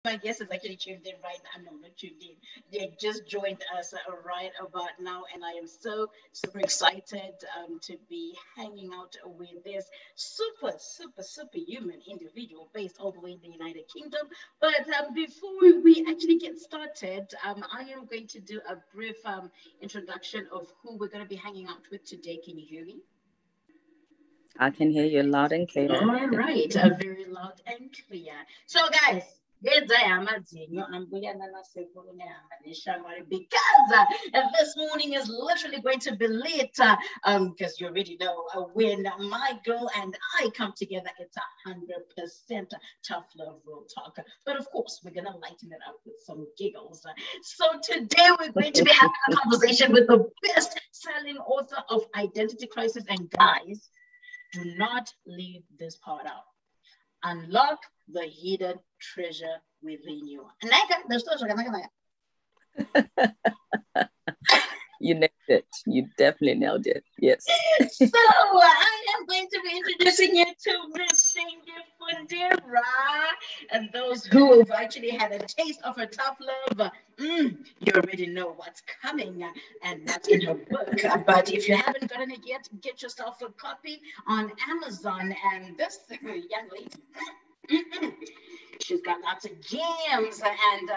My guest is actually tuned in right now. No, not tuned in. They just joined us right about now, and I am so super excited to be hanging out with this super human individual based all the way in the United Kingdom. But before we actually get started, I am going to do a brief introduction of who we're going to be hanging out with today. Can you hear me? I can hear you loud and clear. All right, very loud and clear. So, guys, because this morning is literally going to be lit. Because you already know when my girl and I come together, it's 100% tough love real talk. But of course, we're gonna lighten it up with some giggles. So today we're going to be having a conversation with the best-selling author of Identity Crisis. And guys, do not leave this part out. Unlock the hidden treasure within you. You nailed it. You definitely nailed it. Yes. So I am going to be introducing you to Miss Shingie Fundira. And those who have actually had a taste of her tough love, you already know what's coming and what's in her book. But if you haven't gotten it yet, get yourself a copy on Amazon. And this young lady, she's got lots of gems, and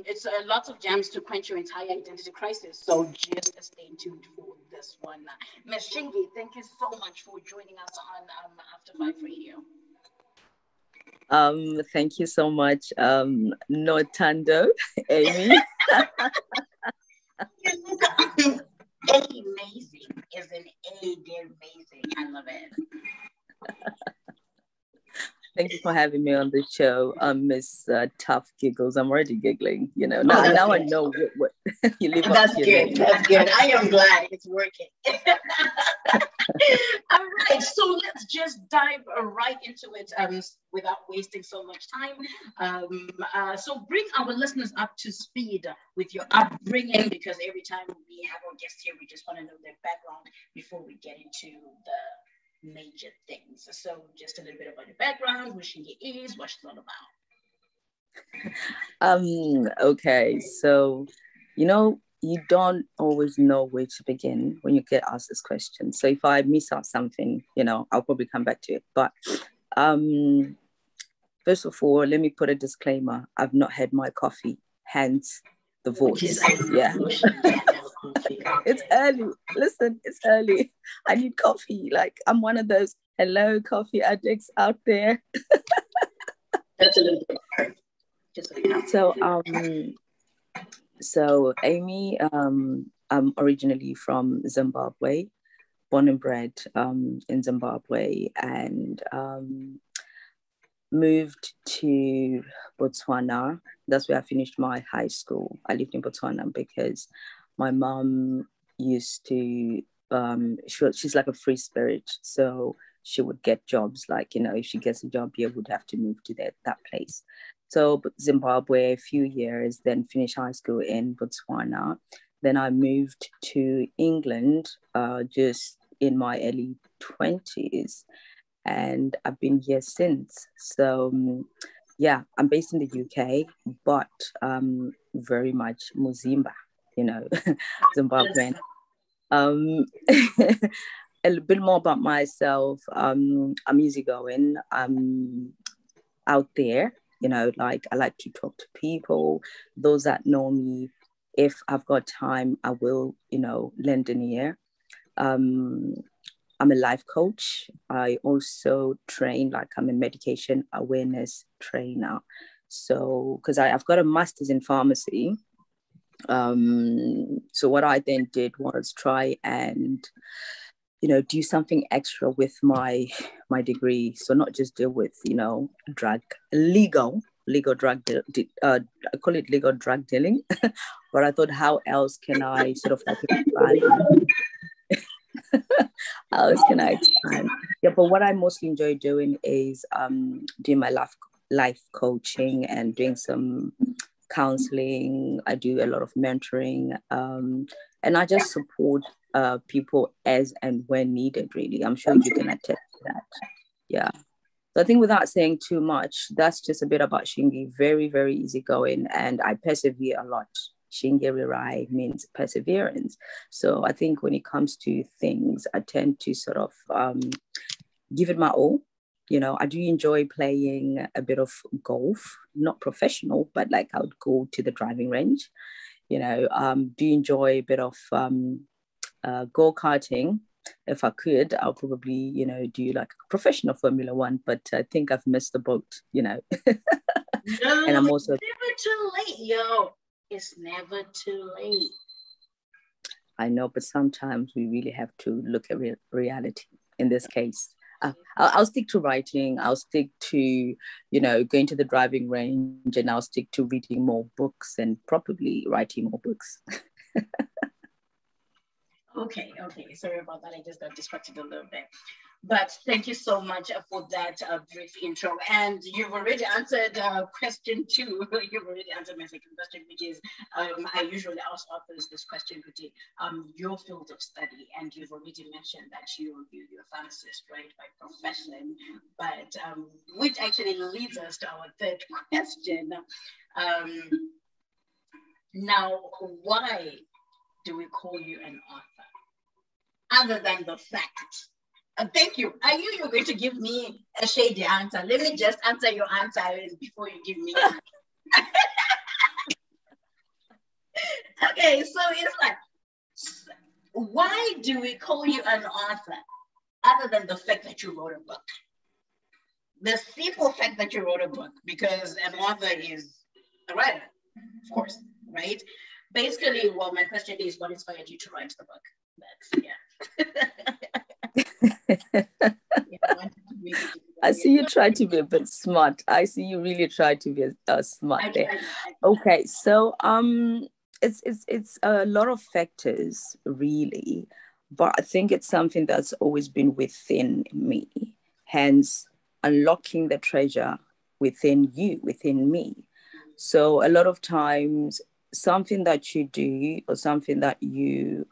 it's lots of gems to quench your entire identity crisis. So just stay tuned for this one. Miss Shingie, thank you so much for joining us on After Five Radio. Thank you so much. No Tando, Amy. Amazing is an A, they're amazing. I love it. Thank you for having me on the show, Miss Tough Giggles. I'm already giggling, you know. Now I know what you live That's up to. Good. That's good. I am glad it's working. All right, so let's just dive right into it without wasting so much time. So bring our listeners up to speed with your upbringing, because every time we have our guests here, we just want to know their background before we get into the major things. So just a little bit about your background, who Shingie is, what she's all about. Okay, so you don't always know where to begin when you get asked this question. So if I miss out something, I'll probably come back to it. But first of all, let me put a disclaimer. I've not had my coffee, hence the voice. Yeah. It's early. Listen, it's early. I need coffee. Like, I'm one of those hello coffee addicts out there. That's a little bit hard. Just like that. So Amy, I'm originally from Zimbabwe, born and bred in Zimbabwe, and moved to Botswana. That's where I finished my high school. I lived in Botswana because my mom used to, she's like a free spirit. So she would get jobs, like, if she gets a job here, would have to move to that place. So Zimbabwe, a few years, then finished high school in Botswana. Then I moved to England just in my early 20s. And I've been here since. So, yeah, I'm based in the UK, but very much Muzimba, Zimbabwean. A bit more about myself. I'm easygoing. I'm out there, like I like to talk to people. Those that know me, if I've got time, I will, lend an ear. I'm a life coach. I also train, like I'm a medication awareness trainer. So, because I've got a master's in pharmacy. So what I then did was try and, do something extra with my degree. So not just deal with, legal drug, I call it legal drug dealing. But I thought, how else can I sort of like expand? How else can I expand? Yeah, but what I mostly enjoy doing is doing my life coaching and doing some counseling. I do a lot of mentoring, and I just support people as and when needed, really. I'm sure you can attest to that. Yeah. So I think without saying too much, that's just a bit about Shingie. Very, very easygoing. And I persevere a lot. Shingie Rirai means perseverance. So I think when it comes to things, I tend to sort of give it my all. I do enjoy playing a bit of golf, not professional, but like I would go to the driving range. Do enjoy a bit of go-karting. If I could, I'll probably, do like a professional Formula One, but I think I've missed the boat, No, and I'm also it's never too late, yo. It's never too late. I know, but sometimes we really have to look at reality in this case. I'll stick to writing. I'll stick to, going to the driving range, and I'll stick to reading more books and probably writing more books. Okay. Sorry about that. I just got distracted a little bit. But thank you so much for that brief intro. And you've already answered question 2. You've already answered my second question, which is I usually ask authors this question, which is your field of study. And you've already mentioned that you're a pharmacist, right, by profession. But which actually leads us to our third question. Now, why do we call you an author? Other than the fact. Thank you. I knew you were going to give me a shady answer. Let me just answer your answer before you give me. Okay, so it's like, why do we call you an author? Other than the fact that you wrote a book. The simple fact that you wrote a book, because an author is a writer, of course, right? Basically, well, my question is, what inspired you to write the book? I see you try to be a bit smart. I see you really try to be smart there. Okay, so it's a lot of factors really, but I think it's something that's always been within me. Hence, unlocking the treasure within you, within me. So a lot of times, something that you do or something that you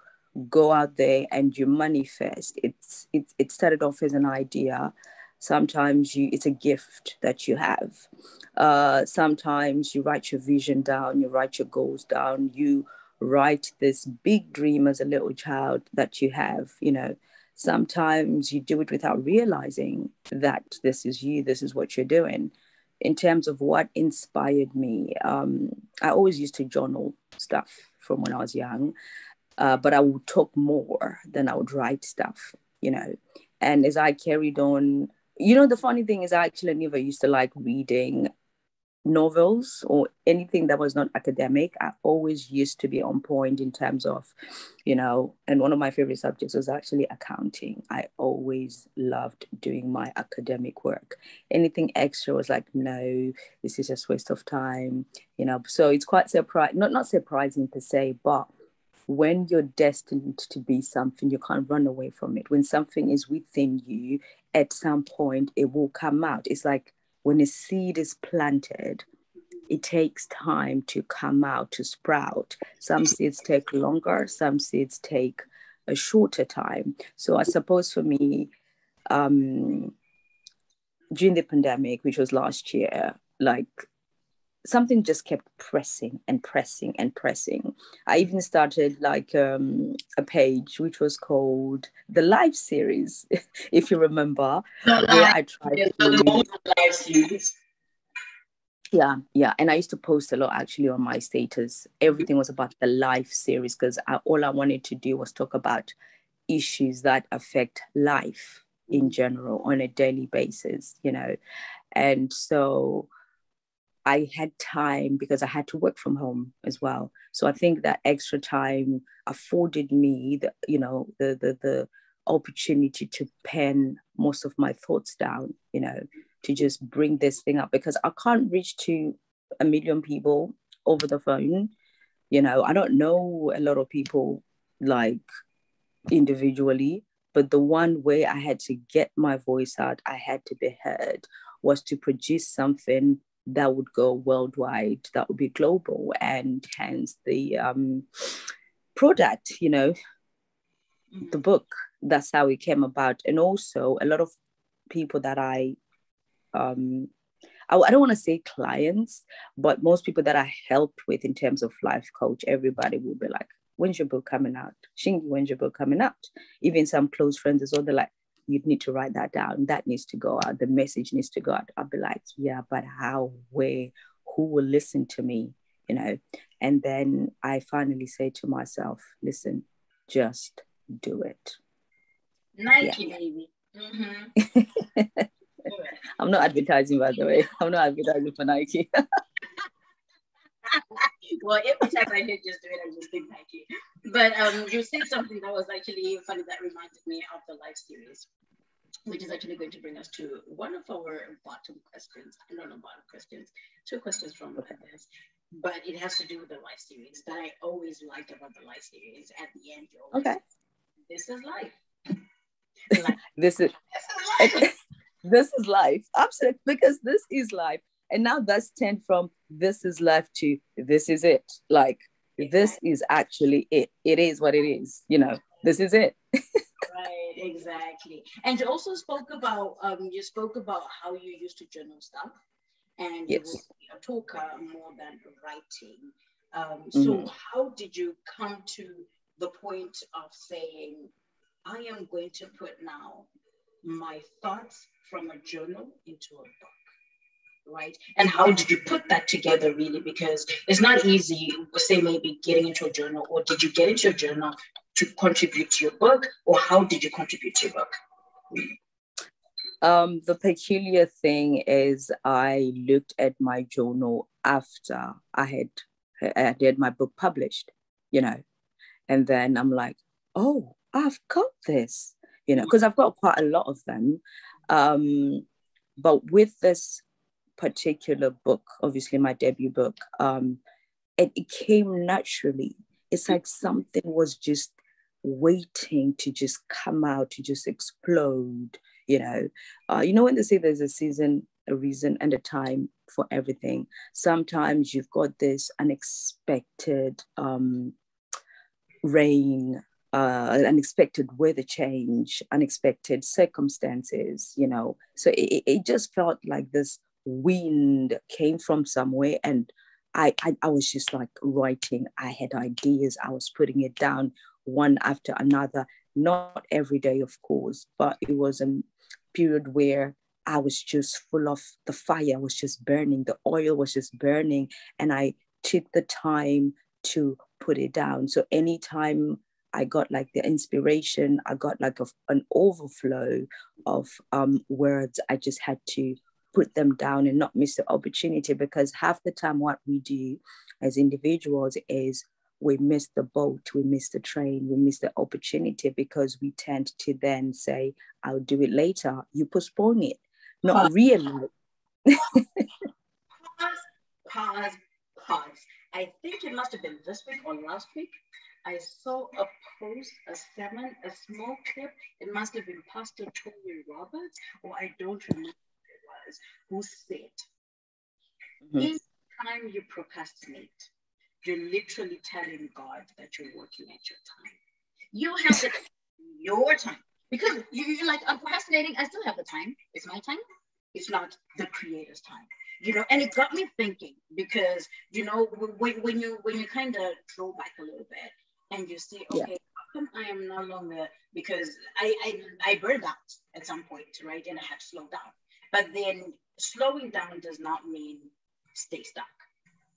go out there and you manifest, it started off as an idea. Sometimes it's a gift that you have. Sometimes you write your vision down, you write your goals down, you write this big dream as a little child that you have. Sometimes you do it without realizing that this is you, this is what you're doing. In terms of what inspired me, I always used to journal stuff from when I was young. But I would talk more than I would write stuff, And as I carried on, the funny thing is I actually never used to like reading novels or anything that was not academic. I always used to be on point in terms of, and one of my favorite subjects was actually accounting. I always loved doing my academic work. Anything extra was like, no, this is just waste of time, So it's quite not surprising per se, but when you're destined to be something, you can't run away from it. When something is within you, at some point, it will come out. It's like when a seed is planted, it takes time to come out, to sprout. Some seeds take longer, some seeds take a shorter time. So I suppose for me, during the pandemic, which was last year, something just kept pressing and pressing and pressing. I even started a page which was called the Live Series, if you remember, where I tried to live series. Yeah. And I used to post a lot actually on my status. Everything was about the Life Series because all I wanted to do was talk about issues that affect life in general on a daily basis, And so I had time because I had to work from home as well. So I think that extra time afforded me the opportunity to pen most of my thoughts down, to just bring this thing up because I can't reach to 1 million people over the phone. I don't know a lot of people individually, but the one way I had to get my voice out, I had to be heard, was to produce something that would go worldwide, that would be global, and hence the product, the book. That's how it came about. And also a lot of people that I I don't want to say clients, but most people that I helped with in terms of life coach, everybody will be like, when's your book coming out? Shingie, when's your book coming out? Even some close friends as well, they're like, you need to write that down. That needs to go out. The message needs to go out. I'll be like, yeah, but how, where, who will listen to me? You know? And then I finally say to myself, listen, just do it. Nike, yeah. baby. Mm-hmm. I'm not advertising, by the way. I'm not advertising for Nike. Well, every time I hear just do it, I just think Nike. But you said something that was actually funny that reminded me of the live series, which is actually going to bring us to one of our bottom questions. I don't know bottom questions, 2 questions from this, but it has to do with the live series that I always liked about the live series. At the end, you always say, this is life. Like, this is life. This is life. Absolutely, because this is life. And now that's turned from this is life to this is it. Like, this is actually it. It is what it is. You know, this is it. Right, exactly. And you also spoke about how you used to journal stuff, and you will be a talker more than writing. So how did you come to the point of saying, I am going to put now my thoughts from a journal into a book, right? And how did you put that together, really? Because it's not easy, say maybe getting into a journal, or did you get into a journal to contribute to your book, or how did you contribute to your book? The peculiar thing is I looked at my journal after I had my book published, you know, and then I'm like, oh, I've got this, you know, because I've got quite a lot of them. But with this particular book, obviously my debut book, it came naturally. It's like something was just waiting to just come out, to just explode, you know. When they say there's a season, a reason, and a time for everything, sometimes you've got this unexpected rain, unexpected weather change, unexpected circumstances, you know. So it just felt like this wind came from somewhere, and I was just like writing. I had ideas. I was putting it down one after another. Not every day, of course, but it was a period where I was just full of the fire was just burning. The oil was just burning, and I took the time to put it down. So anytime I got like the inspiration, I got like an overflow of words, I just had to put them down and not miss the opportunity, because half the time what we do as individuals is we miss the boat, we miss the train, we miss the opportunity, because we tend to then say, I'll do it later. You postpone it, not really. Pause. I think it must have been this week or last week. I saw a post, a small clip. It must have been Pastor Tony Roberts, or I don't remember who it was, who said, each time you procrastinate, you're literally telling God that you're working at your time. You have your time. Because you're like, I'm procrastinating, I still have the time. It's my time. It's not the creator's time. You know, and it got me thinking, because, you know, when you kind of throw back a little bit and you see, okay, how come I am no longer, because I burned out at some point, right? And I had to slow down. But then slowing down does not mean stay stuck,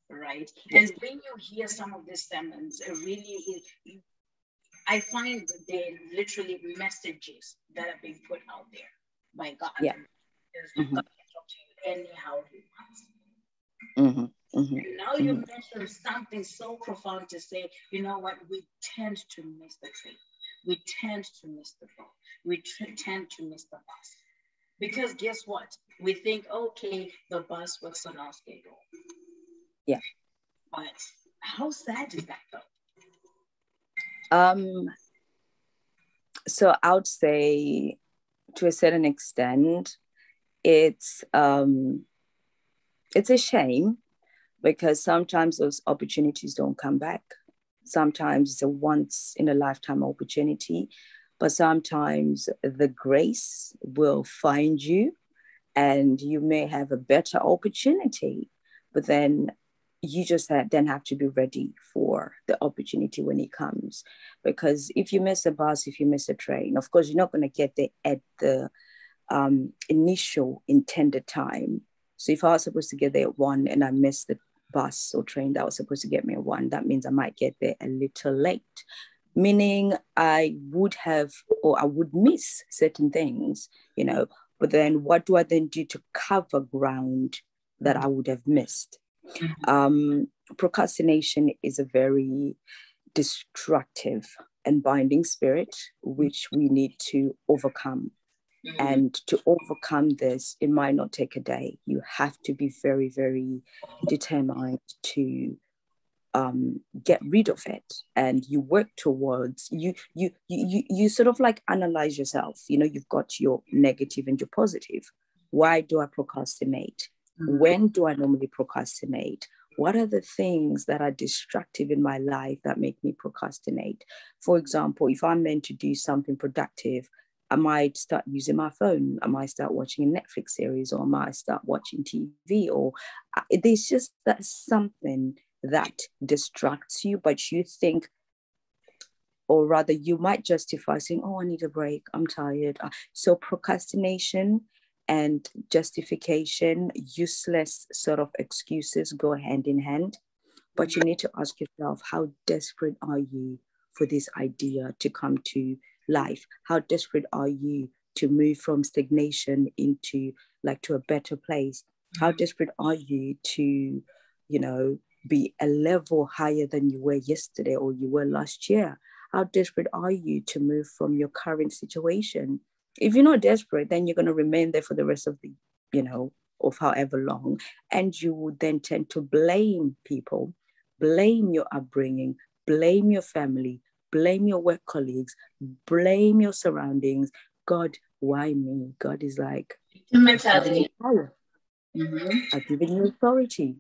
right? Yes. And when you hear some of these sermons, it really is, I find they're literally messages that are being put out there by God. Yeah. God can talk to you anyhow he wants. And now you mentioned something so profound to say, you know what, we tend to miss the train. We tend to miss the boat. We tend to miss the bus. Because guess what? We think, okay, the bus works on our schedule. Yeah. But how sad is that though? So I would say, to a certain extent, it's a shame, because sometimes those opportunities don't come back. Sometimes it's a once in a lifetime opportunity, but sometimes the grace will find you and you may have a better opportunity, but then you just then have to be ready for the opportunity when it comes. Because if you miss a bus, if you miss a train, of course, you're not going to get there at the initial intended time. So if I was supposed to get there at 1 and I missed the bus or train that was supposed to get me at 1, that means I might get there a little late, meaning I would have, or I would miss certain things, you know. But then what do I then do to cover ground that I would have missed? Procrastination is a very destructive and binding spirit, which we need to overcome. And to overcome this, it might not take a day. You have to be very, very determined to get rid of it, and you work towards you sort of like analyze yourself. You know, you've got your negative and your positive. Why do I procrastinate? When do I normally procrastinate? What are the things that are destructive in my life that make me procrastinate? For example, if I'm meant to do something productive, I might start using my phone. I might start watching a Netflix series, or I might start watching TV, or there's just that something that distracts you, but you think, or rather you might justify saying, oh, I need a break, I'm tired. So procrastination and justification, useless sort of excuses go hand in hand. But you need to ask yourself, how desperate are you for this idea to come to life? How desperate are you to move from stagnation into like to a better place? How desperate are you to, you know, be a level higher than you were yesterday or you were last year? How desperate are you to move from your current situation? If you're not desperate, then you're going to remain there for the rest of the, you know, of however long. And you would then tend to blame people, blame your upbringing, blame your family, blame your work colleagues, blame your surroundings. God, why me? God is like, I've given you power. I've given you authority.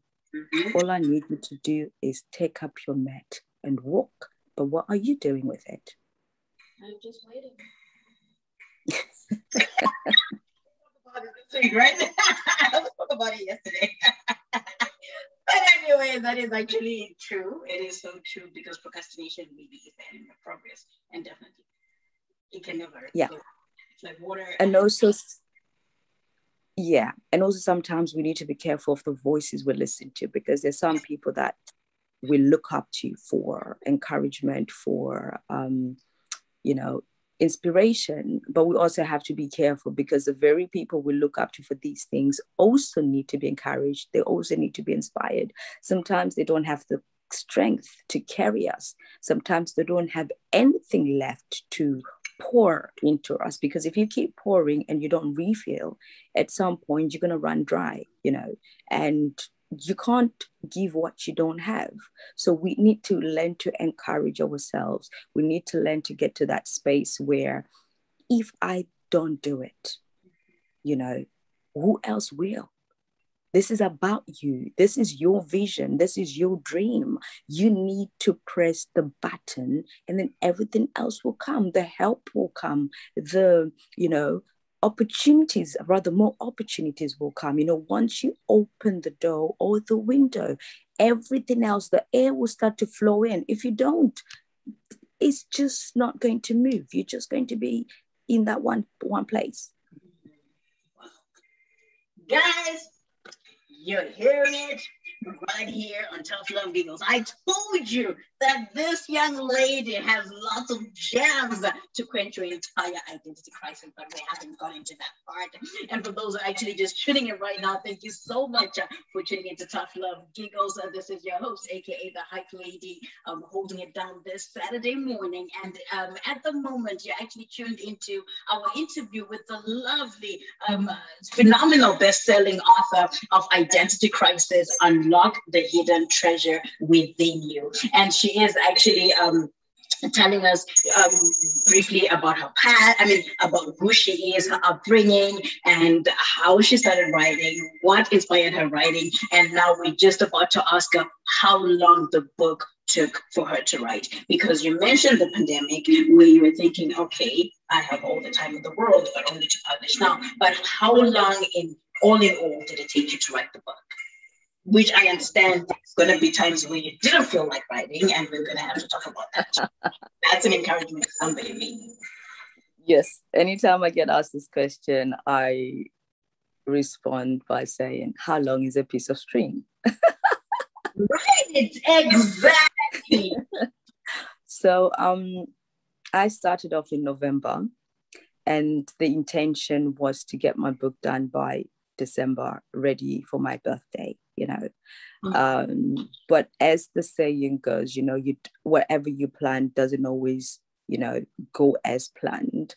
All I need you to do is take up your mat and walk. But what are you doing with it? I'm just waiting. Right? I spoke about it yesterday. But anyway, that is actually true. It is so true, because procrastination maybe is the enemy of progress, and definitely it can never. Yeah. It's like water. And also, yeah, and also sometimes we need to be careful of the voices we listen to, because there's some people that we look up to for encouragement, for you know, inspiration, but we also have to be careful, because the very people we look up to for these things also need to be encouraged. They also need to be inspired. Sometimes they don't have the strength to carry us. Sometimes they don't have anything left to pour into us, because if you keep pouring and you don't refill, at some point you're going to run dry, you know, and you can't give what you don't have. So we need to learn to encourage ourselves. We need to learn to get to that space where if I don't do it, you know, who else will? This is about you. This is your vision. This is your dream. You need to press the button, and then everything else will come. The help will come. The, you know, opportunities, rather more opportunities will come. You know, once you open the door or the window, everything else, the air will start to flow in. If you don't, it's just not going to move. You're just going to be in that one place. Guys, you're hearing it right here on Tough Love Giggles. I told you that this young lady has lots of gems to quench your entire identity crisis, but we haven't gone into that part. And for those who are actually just tuning in right now, thank you so much for tuning into Tough Love Giggles. This is your host, aka the Hype Lady, holding it down this Saturday morning. And at the moment, you're actually tuned into our interview with the lovely, phenomenal best-selling author of Identity Crisis, Unlock the Hidden Treasure Within You. And she is actually telling us briefly about her past, about who she is, her upbringing, and how she started writing, what inspired her writing. And now we're just about to ask her how long the book took for her to write? Because you mentioned the pandemic where you were thinking, okay, I have all the time in the world, but only to publish now. But how long in all did it take you to write the book? Which I understand there's going to be times where you didn't feel like writing, and we're going to have to talk about that. That's an encouragement to somebody, maybe. Yes. Anytime I get asked this question, I respond by saying, how long is a piece of string? Right, exactly. So I started off in November, and the intention was to get my book done by December, ready for my birthday, you know. But as the saying goes, you know, whatever you plan doesn't always, you know, go as planned.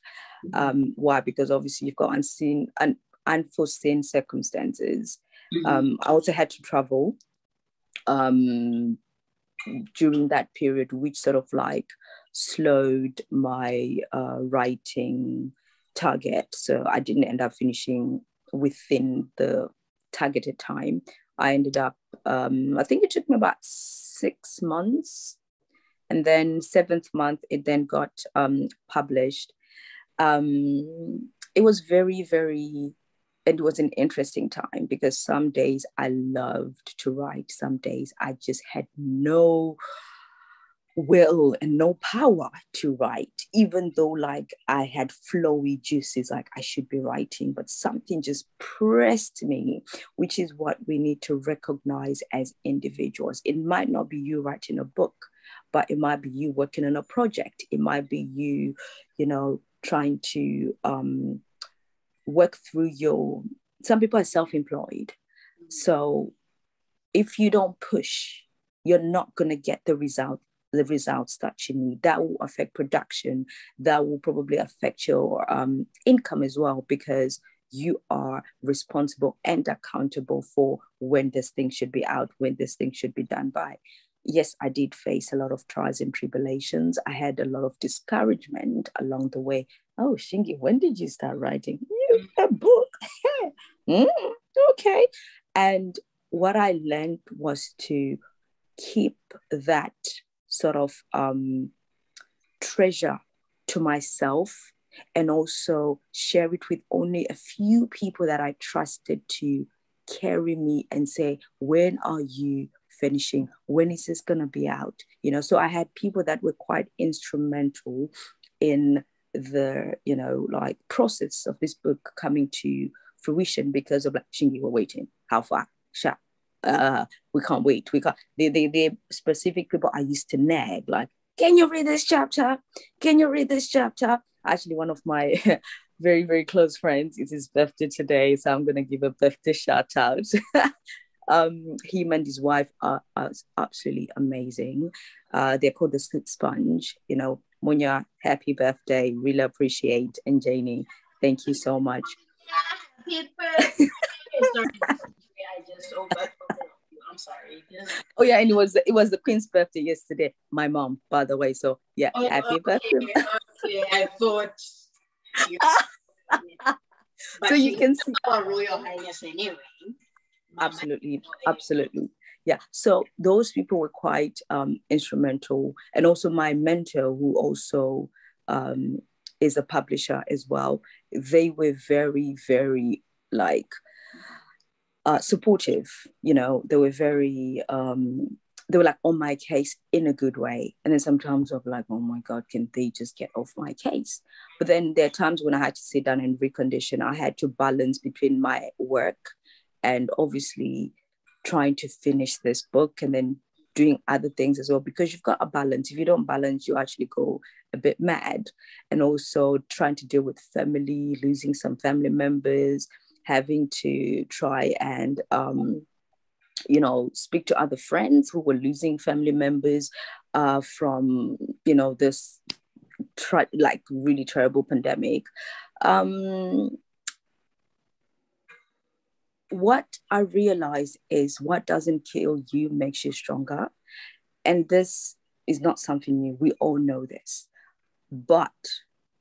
Why? Because obviously you've got unforeseen circumstances. I also had to travel during that period, which sort of like slowed my writing target. So I didn't end up finishing within the targeted time. I ended up, I think it took me about 6 months. And then 7th month, it then got published. It was it was an interesting time because some days I loved to write. Some days I just had no will and no power to write, even though like I had flowy juices, like I should be writing, but something just pressed me, which is what we need to recognize as individuals. It might not be you writing a book, but it might be you working on a project. It might be you, you know, trying to work through some people are self-employed. So if you don't push, you're not going to get the results that you need. That will affect production. That will probably affect your income as well, because you are responsible and accountable for when this thing should be out, when this thing should be done by. Yes, I did face a lot of trials and tribulations. I had a lot of discouragement along the way. Oh, Shingie, when did you start writing? A book? Okay. And what I learned was to keep that sort of treasure to myself, and also share it with only a few people that I trusted to carry me and say, when are you finishing? When is this going to be out? You know, so I had people that were quite instrumental in the, you know, like process of this book coming to fruition, because of like, Shingie, we're waiting. How far? Sure. We can't wait. We can't. The specific people I used to nag, like, can you read this chapter? Can you read this chapter? Actually, one of my very, very close friends, it's his birthday today, so I'm gonna give a birthday shout out. Him and his wife are absolutely amazing. They're called the Slit Sponge. You know, Munya, happy birthday. Really appreciate. And Janie, thank you so much. Happy birthday. I just I'm sorry. Oh yeah, and it was the Queen's birthday yesterday. My mom, by the way. So yeah, happy birthday. Okay, I thought. So you can see our Royal Highness anyway. Absolutely. Yeah. So those people were quite instrumental, and also my mentor, who also is a publisher as well. They were very, very like supportive. You know, they were very they were like on my case in a good way. And then sometimes I'm like, oh my God, can they just get off my case? But then there are times when I had to sit down and recondition. I had to balance between my work and obviously trying to finish this book, and then doing other things as well, because you've got a balance. If you don't balance, you actually go a bit mad. And also trying to deal with family, losing some family members, having to try and you know, speak to other friends who were losing family members from, you know, this like really terrible pandemic. What I realized is what doesn't kill you makes you stronger. And this is not something new. We all know this. But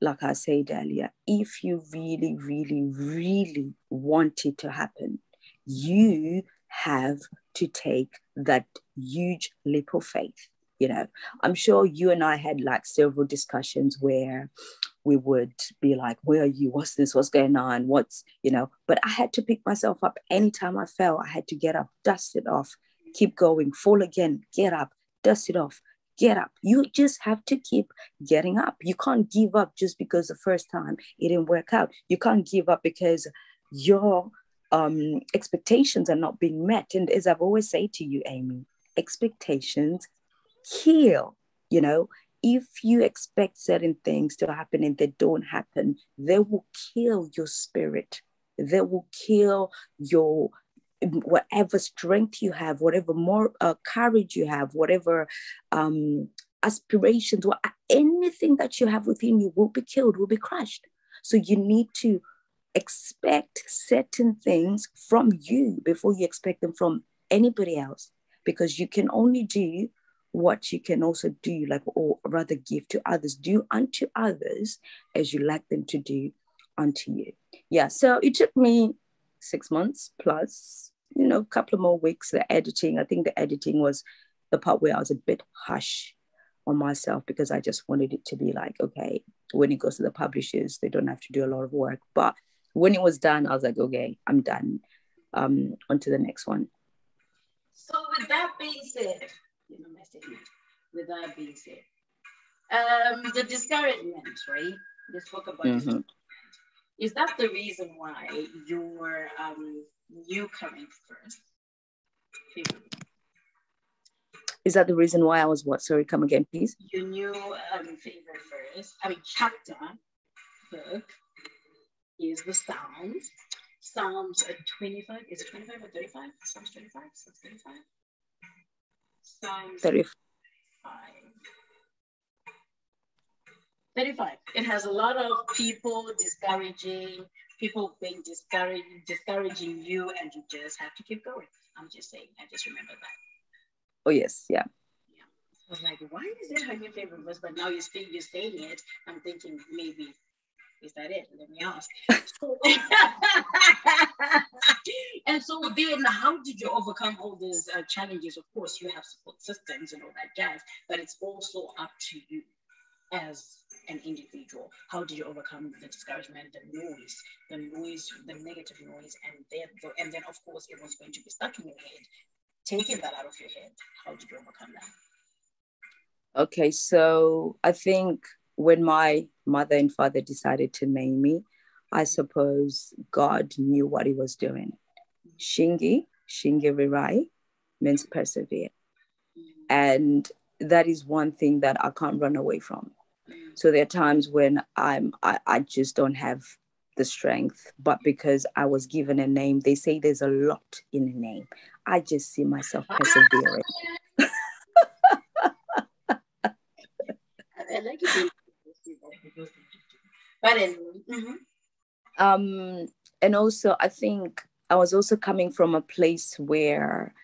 like I said earlier, if you really, really, really want it to happen, you have to take that huge leap of faith. you know. I'm sure you and I had like several discussions where we would be like, where are you? What's this? What's going on? What's, you know, but I had to pick myself up anytime I fell. I had to get up, dust it off, keep going, fall again, get up, dust it off, get up. You just have to keep getting up. You can't give up just because the first time it didn't work out. You can't give up because your expectations are not being met. And as I've always said to you, Amy, expectations kill, you know. If you expect certain things to happen and they don't happen, they will kill your spirit. They will kill your whatever strength you have, whatever more courage you have, whatever aspirations, or anything that you have within you will be killed, will be crushed. So you need to expect certain things from you before you expect them from anybody else, because you can only do what you can also do, like, or rather give to others. Do unto others as you like them to do unto you. Yeah, so it took me 6 months plus, you know, a couple of more weeks. The editing, I think the editing was the part where I was a bit harsh on myself, because I just wanted it to be like, okay, when it goes to the publishers, they don't have to do a lot of work. But when it was done, I was like, okay, I'm done. On to the next one. So with that being said, the discouragement, right? You spoke about discouragement. Is that the reason why your new coming first? Is that the reason why I was what? Sorry, come again, please. Your new favorite first, chapter book is the Psalms. Psalms 25. Is it 25 or 35? Psalms 25? Psalms 35? Psalms 35. 35. It has a lot of people being discouraging you, and you just have to keep going. I'm just saying, I just remember that. Oh, yes, yeah. I was like, why is it her new favorite verse? But now you're saying it, I'm thinking maybe, is that it? Let me ask. And so then, how did you overcome all these challenges? Of course, you have support systems and all that jazz, but it's also up to you as an individual. How did you overcome the discouragement, the negative noise, and then of course it was going to be stuck in your head. Taking that out of your head, how did you overcome that? Okay, so I think when my mother and father decided to name me, I suppose God knew what he was doing. Shingie Rirai means persevere. And that is one thing that I can't run away from. So there are times when I just don't have the strength, but because I was given a name, they say there's a lot in a name. I just see myself persevering. I like it. But and also I think I was also coming from a place where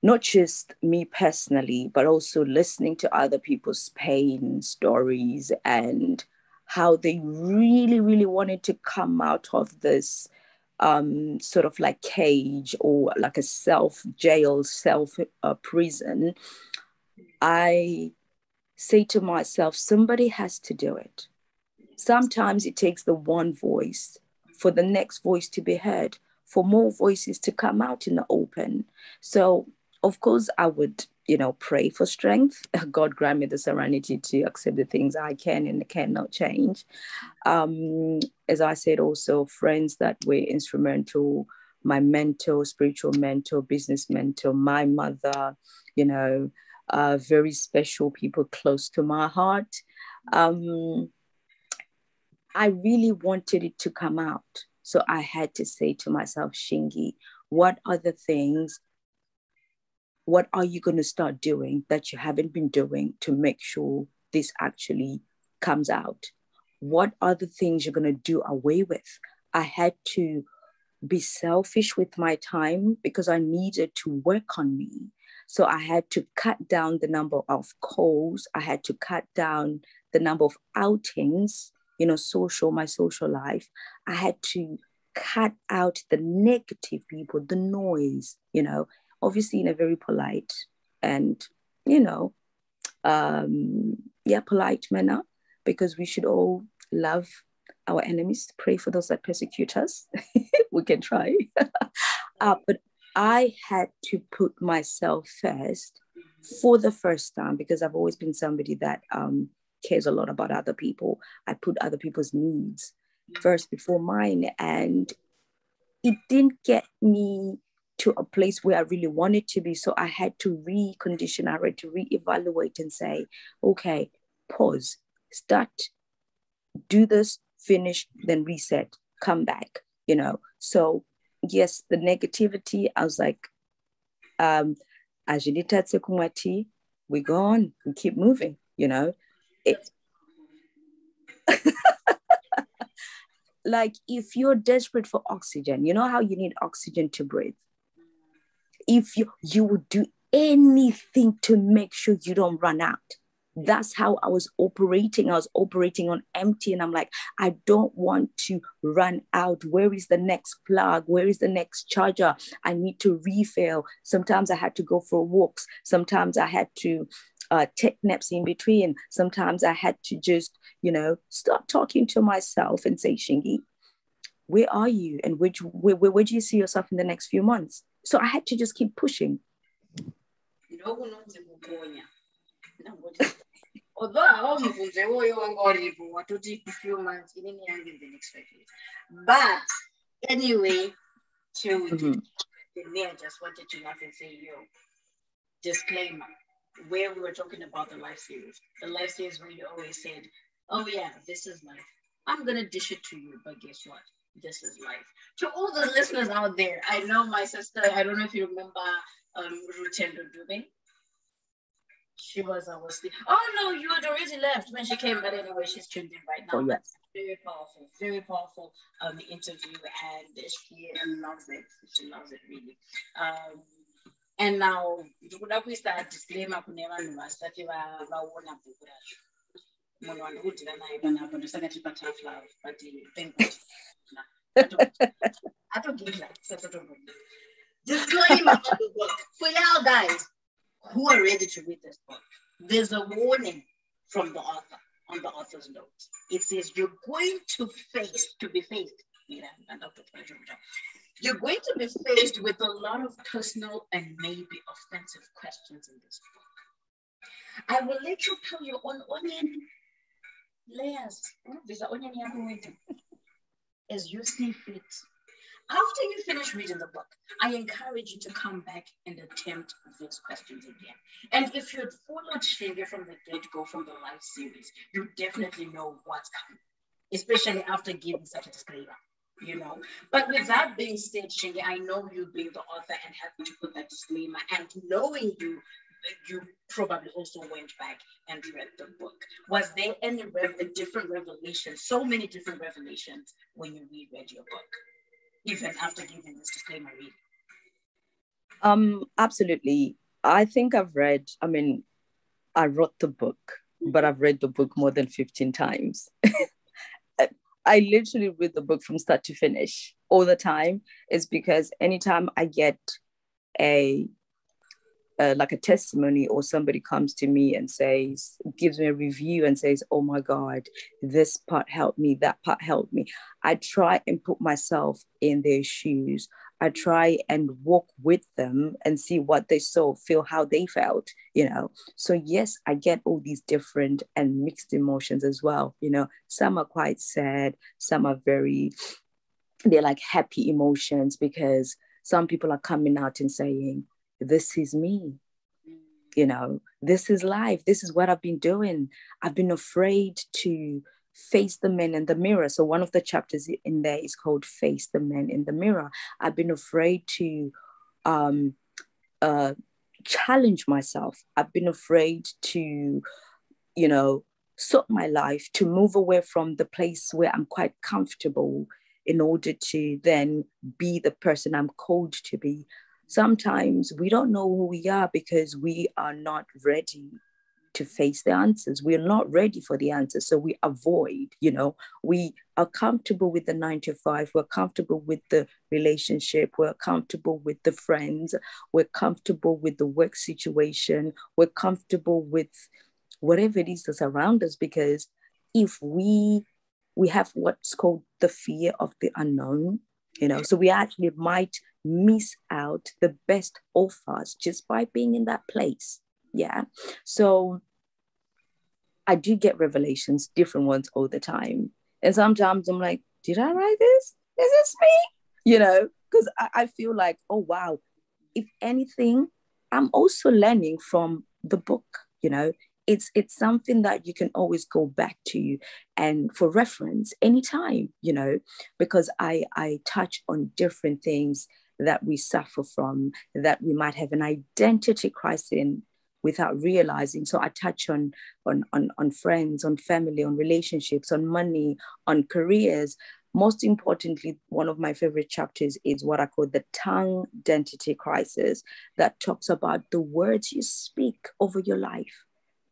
not just me personally, but also listening to other people's pain stories and how they really, really wanted to come out of this sort of like cage or like a self-jail, self-prison. I say to myself, somebody has to do it. Sometimes it takes the one voice for the next voice to be heard, for more voices to come out in the open. So of course, I would, pray for strength. God grant me the serenity to accept the things I can and cannot change. As I said, also friends that were instrumental, my mentor, spiritual mentor, business mentor, my mother, very special people close to my heart. I really wanted it to come out. So I had to say to myself, Shingie, what are you going to start doing that you haven't been doing to make sure this actually comes out? What are the things you're going to do away with? I had to be selfish with my time because I needed to work on me. So I had to cut down the number of calls. I had to cut down the number of outings, my social life. I had to cut out the negative people, the noise, obviously in a very polite and, polite manner, because we should all love our enemies, pray for those that persecute us. We can try. But I had to put myself first for the first time, because I've always been somebody that cares a lot about other people. I put other people's needs first before mine, and it didn't get me to a place where I really wanted to be. So I had to recondition, I had to reevaluate and say, okay, pause, start, do this, finish, then reset, come back, So yes, the negativity, I was like, Ajilita Tsekumati, we go on, we keep moving, It, like if you're desperate for oxygen, you know how you need oxygen to breathe. If you would do anything to make sure you don't run out. That's how I was operating. I was operating on empty, and I'm like, I don't want to run out. Where is the next plug? Where is the next charger? I need to refill. Sometimes I had to go for walks. Sometimes I had to take naps in between. Sometimes I had to just, start talking to myself and say, Shingie, where are you? And where do you see yourself in the next few months? So I had to just keep pushing. Although I almost say, oh, you want to go what to take a few months in the next 5 years. But anyway, me, I just wanted to laugh and say, disclaimer, where we were talking about the life series. The life series where you always said, oh yeah, this is life. I'm going to dish it to you, but guess what? This is life. To all the listeners out there, I know my sister, I don't know if you remember Rutendo Dube. She was oh no, you had already left when she came, but anyway, she's tuned in right now. Oh, yes. Very powerful interview, and she loves it. She loves it really. And now we start disclaimer disclaimer for y'all guys who are ready to read this book. There's a warning from the author on the author's notes. It says you're going to be faced. You're going to be faced with a lot of personal and maybe offensive questions in this book. I will let you tell your own onion layers. There's an onion as you see fit. After you finish reading the book, I encourage you to come back and attempt those questions again. And if you'd followed Shingie from the get-go from the live series, you definitely know what's coming, especially after giving such a disclaimer, But with that being said, Shingie, I know you being the author and having to put that disclaimer, and knowing you probably also went back and read the book. Was there any different revelations, so many different revelations when you reread your book? Even after giving this disclaimer, really? Absolutely. I think I wrote the book, but I've read the book more than 15 times. I literally read the book from start to finish all the time. It's because anytime I get like a testimony, or somebody comes to me and gives me a review and says, oh my God, this part helped me, that part helped me, I try and put myself in their shoes. I try and walk with them and see what they saw, feel how they felt, So yes, I get all these different and mixed emotions as well. Some are quite sad, some are they're like happy emotions, because some people are coming out and saying, this is me, this is life, this is what I've been doing. I've been afraid to face the men in the mirror. So one of the chapters in there is called Face the Men in the Mirror. I've been afraid to challenge myself. I've been afraid to, sort my life, to move away from the place where I'm quite comfortable in order to then be the person I'm called to be. Sometimes we don't know who we are because we are not ready to face the answers. We're not ready for the answers. So we avoid, we are comfortable with the 9 to 5. We're comfortable with the relationship. We're comfortable with the friends. We're comfortable with the work situation. We're comfortable with whatever it is that's around us, because if we have what's called the fear of the unknown, so we actually might miss out the best offers just by being in that place. Yeah. So I do get revelations, different ones all the time. And sometimes I'm like, did I write this? Is this me? Because I feel like, oh, wow. If anything, I'm also learning from the book, It's something that you can always go back to and for reference anytime, because I touch on different things that we suffer from, that we might have an identity crisis in without realizing. So I touch on friends, on family, on relationships, on money, on careers. Most importantly, one of my favorite chapters is what I call the tongue identity crisis, that talks about the words you speak over your life,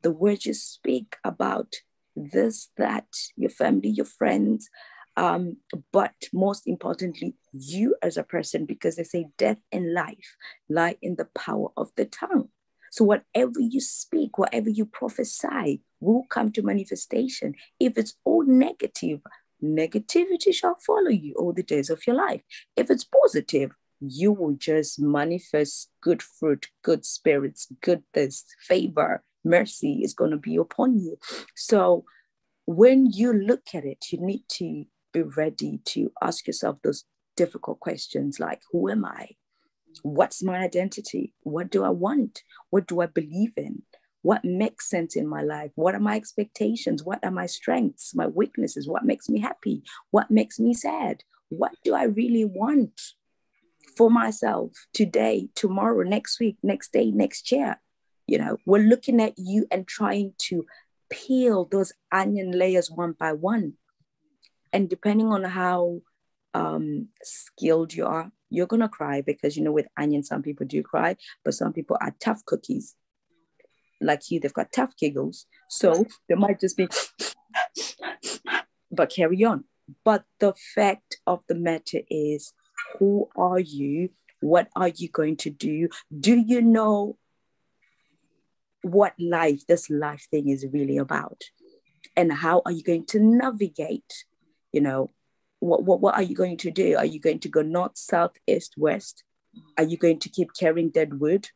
the words you speak about this, that, your family, your friends, but most importantly, you as a person, because they say death and life lie in the power of the tongue. So whatever you speak, whatever you prophesy will come to manifestation. If it's all negative, negativity shall follow you all the days of your life. If it's positive, you will just manifest good fruit, good spirits, goodness, favor, mercy is going to be upon you. So when you look at it, you need to be ready to ask yourself those difficult questions like, who am I? What's my identity? What do I want? What do I believe in? What makes sense in my life? What are my expectations? What are my strengths, my weaknesses? What makes me happy? What makes me sad? What do I really want for myself today, tomorrow, next week, next day, next year? We're looking at you and trying to peel those onion layers one by one. And depending on how skilled you are, you're going to cry, because, with onion, some people do cry, but some people are tough cookies. Like you, they've got tough giggles. So they might just be, but carry on. But the fact of the matter is, who are you? What are you going to do? Do you know what this life thing is really about? And how are you going to navigate? What are you going to do? Are you going to go north, south, east, west? Are you going to keep carrying dead wood?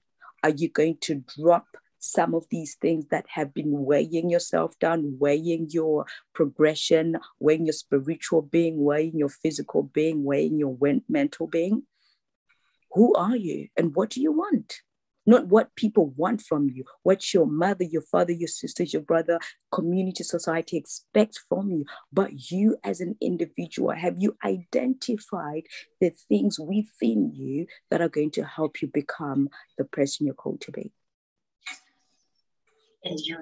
Are you going to drop some of these things that have been weighing yourself down, weighing your progression, weighing your spiritual being, weighing your physical being, weighing your mental being? Who are you and what do you want? Not what people want from you, what your mother, your father, your sisters, your brother, community, society expect from you, but you as an individual. Have you identified the things within you that are going to help you become the person you're called to be? And you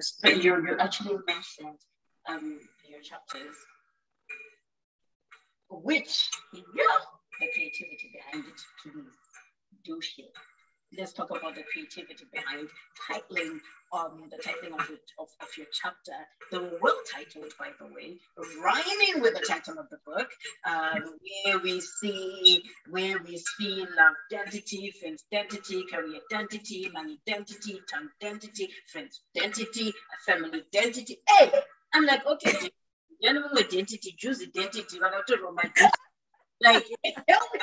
actually mentioned your chapters, which, the creativity behind it, please do share. Let's talk about the creativity behind titling the titling of your chapter. They were well titled, by the way, rhyming with the title of the book, where we see identity, friends identity, career identity, money identity, tongue identity, friends identity, family identity. Hey, I'm like, okay, general identity, Jews identity, but I don't know my like help me.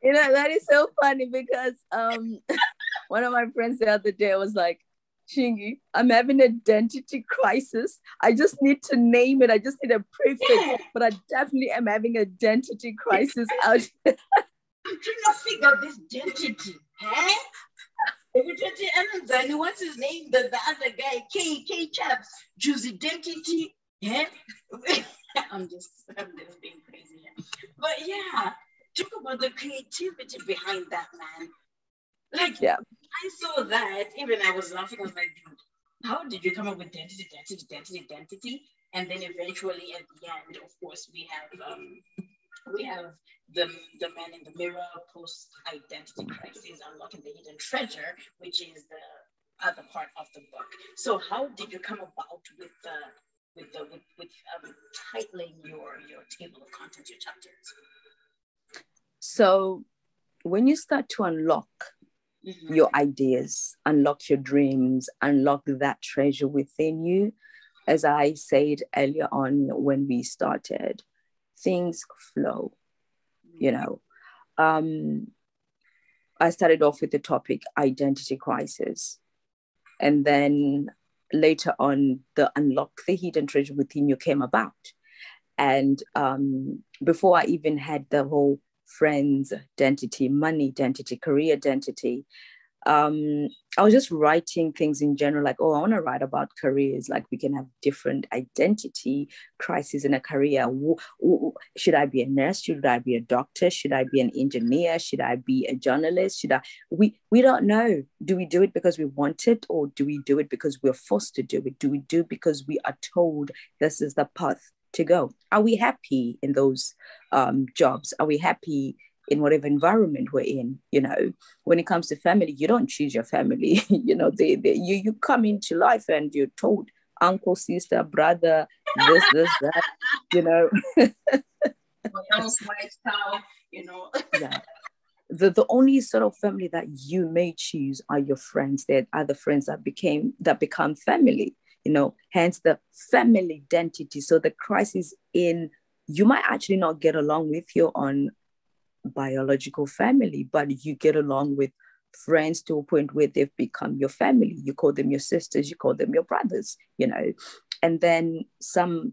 That is so funny, because one of my friends the other day was like, Shingie, I'm having an identity crisis. I just need to name it. I just need a prefix, but I definitely am having an identity crisis out here. I'm trying to figure this identity, huh? And what's his name? The other guy, K Chaps, Jews identity, yeah. I'm just being crazy here. But yeah, talk about the creativity behind that, man. Like, yeah. I saw that, even I was laughing. I was like, dude, how did you come up with identity? And then eventually at the end, of course, we have the man in the mirror, post identity crisis, unlocking the hidden treasure, which is the other part of the book. So how did you come about with titling your table of contents, your chapters? So when you start to unlock your ideas, unlock your dreams, unlock that treasure within you. As I said earlier on when we started, things flow, you know. I started off with the topic identity crisis. And then later on, the unlock the hidden treasure within you came about. And before I even had the whole friends identity, money identity, career identity, I was just writing things in general, like, oh, I want to write about careers. Like, we can have different identity crises in a career. Should I be a nurse? Should I be a doctor? Should I be an engineer? Should I be a journalist? We don't know. Do we do it because we want it, or do we do it because we're forced to do it? Do we do it because we are told this is the path to go? Are we happy in those jobs? Are we happy in whatever environment we're in? When it comes to family, you don't choose your family. You come into life and you're told uncle, sister, brother, this, that, What else, lifestyle, Yeah. The only sort of family that you may choose are your friends. That are the friends that become family, hence the family identity. So the crisis in, you might actually not get along with your own biological family, but you get along with friends to a point where they've become your family. You call them your sisters, you call them your brothers, and then some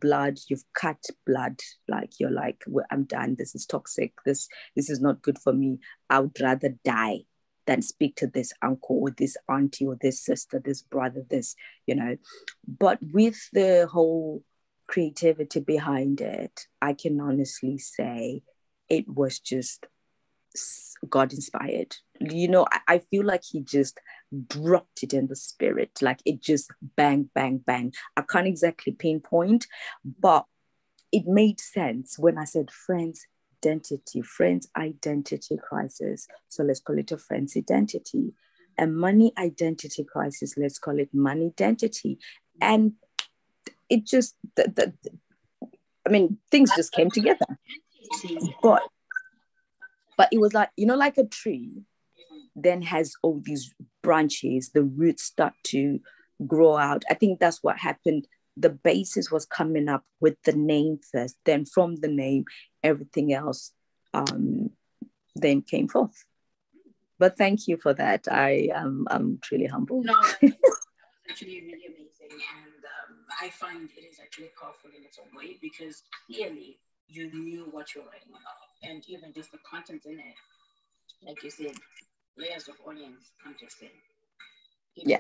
blood, you've cut blood, like you're like, well, I'm done, this is toxic, this is not good for me, I would rather die than speak to this uncle or this auntie or this sister, this brother, this, but with the whole creativity behind it, I can honestly say it was just God inspired. I feel like he just dropped it in the spirit. Like it just bang, bang, bang. I can't exactly pinpoint, but it made sense when I said friends identity crisis. So let's call it a friends identity. A money identity crisis, let's call it money identity. And it just, things just came together. But it was like, like a tree then has all these branches, the roots start to grow out. I think that's what happened. The basis was coming up with the name first. Then from the name, everything else then came forth. But thank you for that. I'm truly humbled. No, it's actually really amazing. And I find it is actually powerful in its own way, because clearly you knew what you're writing about, and even just the content in it, like you said, layers of onions, context in. Yeah.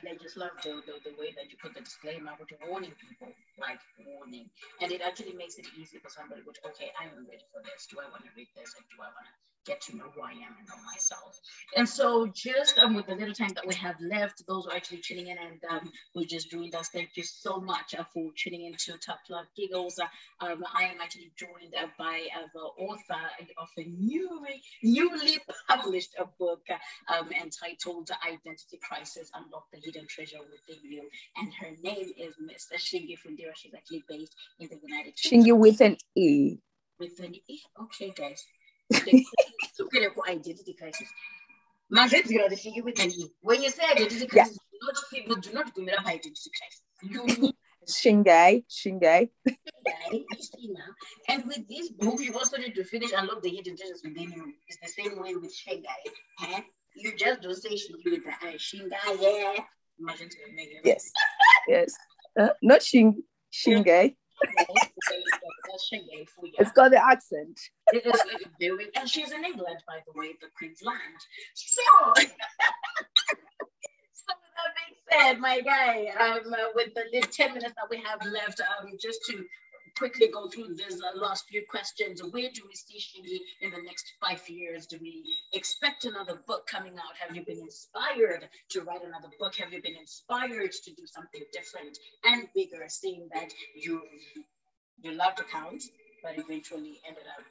And I just love the way that you put the disclaimer with warning people, like warning. And it actually makes it easy for somebody, which, okay, I am ready for this. Do I want to read this? And do I want to get to know who I am and know myself? And so just with the little time that we have left, those who are actually tuning in and who just joined us, thank you so much for tuning into Top Love Giggles. I am actually joined by the author of a newly published book entitled Identity Crisis, Unlock the Hidden Treasure Within You. And her name is Miss Shingie Fundira. She's actually based in the United States. Shingie with an E. With an E? Okay, guys. Identity crisis. Shingie with an E. When you say identity crisis, do not go up identity crisis. You need Shingie. And with this book, you also need to finish Unlock the Hidden Treasures Within You. It's the same way with Shingie. Huh? You just don't say Shingie with the I. Shingie, yeah. Imagine to make it. Yes. Not Shingie. It's got the accent. It is very, and she's in England, by the way, the Queen's Land. So with that being said, my guy, with the 10 minutes that we have left, just to quickly go through these last few questions. Where do we see Shingie in the next 5 years? Do we expect another book coming out? Have you been inspired to write another book? Have you been inspired to do something different and bigger, seeing that you loved accounts, but eventually ended up